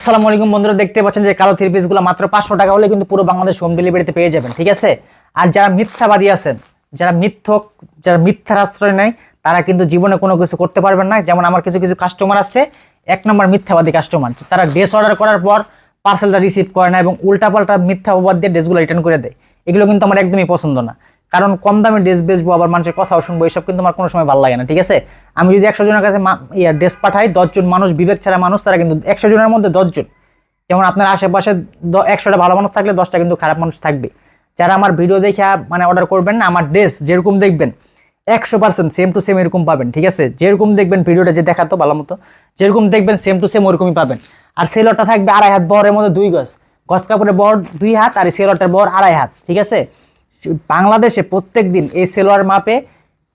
আসসালামু আলাইকুম বন্ধুরা, দেখতে পাচ্ছেন যে কালো থ্রি পিসগুলো মাত্র 500 টাকা হলে কিন্তু পুরো বাংলাদেশ হোম ডেলিভারিতে পেয়ে যাবেন। ঠিক আছে। আর যারা মিথ্যাবাদী আছেন, যারা মিথ্যক, যারা মিথ্যার আশ্রয় নেয়, তারা কিন্তু জীবনে কোনো কিছু করতে পারবেন না। যেমন আমার কিছু কিছু কাস্টমার আছে, 1 নম্বর মিথ্যাবাদী কাস্টমার। তারা ড্রেস অর্ডার করার পর পার্সেলটা রিসিভ করে না এবং উল্টাপাল্টা মিথ্যা অপবাদ দিয়ে ড্রেসগুলো রিটার্ন করে দেয়। এগুলো কিন্তু আমার একদমই পছন্দ না, কারণ কম দামে ড্রেস বেচবো, আবার মানুষের কথাও শুনবো, এসব কিন্তু আমার কোনো সময় ভালো লাগে না। ঠিক আছে। আমি যদি 100 জনের কাছে ড্রেস পাঠাই, 10 জন মানুষ বিবেক ছাড়া মানুষ, তারা কিন্তু 100 জনের মধ্যে 10 জন, যেমন আপনার আশেপাশে 100টা ভালো মানুষ থাকলে 10টা কিন্তু খারাপ মানুষ থাকবে। যারা আমার ভিডিও দেখে অর্ডার করবেন না, আমার ড্রেস যেরকম দেখবেন 100% সেম টু সেম এরকম পাবেন। ঠিক আছে। যেরকম দেখবেন ভিডিওটা যে দেখাতো ভালো মতো, যেরকম দেখবেন সেম টু সেম ওরকমই পাবেন। আর সেলরটা থাকবে 2.5 হাত বহরের মধ্যে 2 গজ, গজ কাপড়ের বহর 2 হাত, আর এই সেলরটার বহর 2.5 হাত। ঠিক আছে। বাংলাদেশে প্রত্যেক দিন এই সেলোয়ার মাপে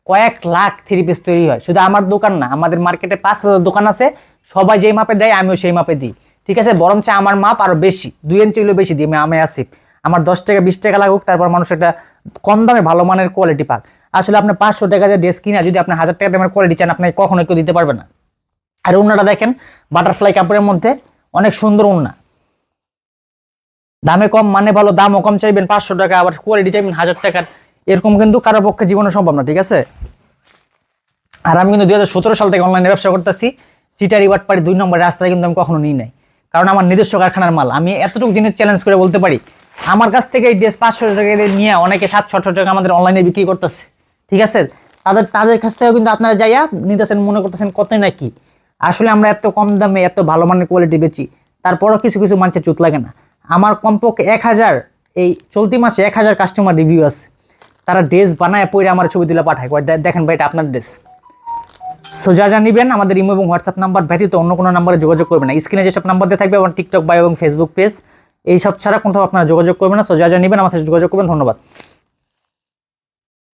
কয়েক লাখ থ্রি পিস তৈরি হয়। শুধু আমার দোকান না, আমাদের মার্কেটে 5,000 দোকান আছে, সবাই যেই মাপে দেয় আমিও সেই মাপে দিই। ঠিক আছে। বরঞ্চ আমার মাপ আরো বেশি, 2 ইঞ্চি হলেও বেশি দিই আমি আসিফ। আমার 10 টাকা 20 টাকা লাগুক, তারপর মানুষ একটা কম দামে ভালো মানের কোয়ালিটি পাক। আসলে আপনি 500 টাকা দিয়ে ড্রেস কিনা যদি আপনি 1000 টাকা দামের কোয়ালিটি চান, আপনি কখনো কেউ দিতে পারবে না। আর ওড়নাটা দেখেন, বাটারফ্লাই কাপড়ের মধ্যে অনেক সুন্দর ওড়না। দামে কম মানে ভালো, দামও কম চাইবেন 500 টাকা, আবার কোয়ালিটি চাইবেন 1000 টাকার, এরকম কিন্তু কারোর পক্ষে জীবনে সম্ভব না। ঠিক আছে। আর আমি কিন্তু 2017 সাল থেকে অনলাইনে ব্যবসা করতেছি। চিটারি বাটপাড়ি 2 নম্বর রাস্তায় কিন্তু আমি কখনো নিই নাই, কারণ আমার নিজস্ব কারখানার মাল। আমি এতটুকু জিনিস চ্যালেঞ্জ করে বলতে পারি, আমার কাছ থেকে এই ড্রেস 500 টাকা দিয়ে নিয়ে অনেকে 700 টাকা আমাদের অনলাইনে বিক্রি করতেছে। ঠিক আছে। তাদের কাছ থেকেও কিন্তু আপনারা যাইয়া নিতেছেন, মনে করতেছেন কতই না কি। আসলে আমরা এত কম দামে এত ভালো মানের কোয়ালিটি বেচি, তারপরও কিছু কিছু মানুষের চুত লাগে না। আমার কমপক্ষে 1000, এই চলতি মাসে 1000 কাস্টমার রিভিউ আছে, তারা ড্রেস বানায় পরে আমার ছবি তুলে পাঠায়, দেখেন ভাই এটা আপনার ড্রেস। সো যা নিবেন আমাদের ইমো এবং হোয়াটসঅ্যাপ নাম্বার ব্যতীত অন্য কোনো নাম্বারে যোগাযোগ করবেন না। স্ক্রিনে যেসব নাম্বার দিয়ে থাকবে, আমার টিকটক বাই এবং ফেসবুক পেজ, এইসব ছাড়া কোথাও আপনারা যোগাযোগ করবেন না। সো যা নিবেন আমার সাথে যোগাযোগ করবেন। ধন্যবাদ।